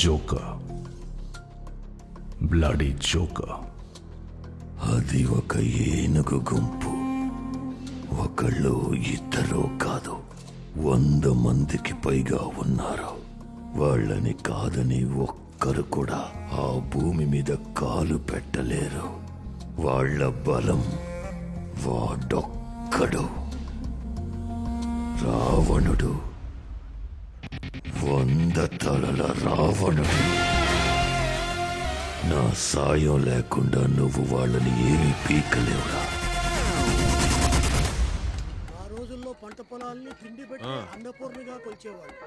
Joker, bloody joker. అది ఒక ఏనుగు గుంపు. ఒకళ్ళు ఇద్దరు కాదు, 100 మందికి పైగా ఉన్నారు. వాళ్ళని కాదని ఒక్కరు కూడా ఆ భూమి మీద కాలు పెట్టలేరు. వాళ్ళ బలం వాడొక్కడు, రావణుడు. 100 తలల రావణుడు. నా సాయం లేకుండా నువ్వు వాళ్ళని ఏమీ పీకలేవురా. ఆ రోజుల్లో పంట పొలాల్ని తిండి పెట్టి అన్నపూర్ణిగా కొలిచేవాళ్ళు.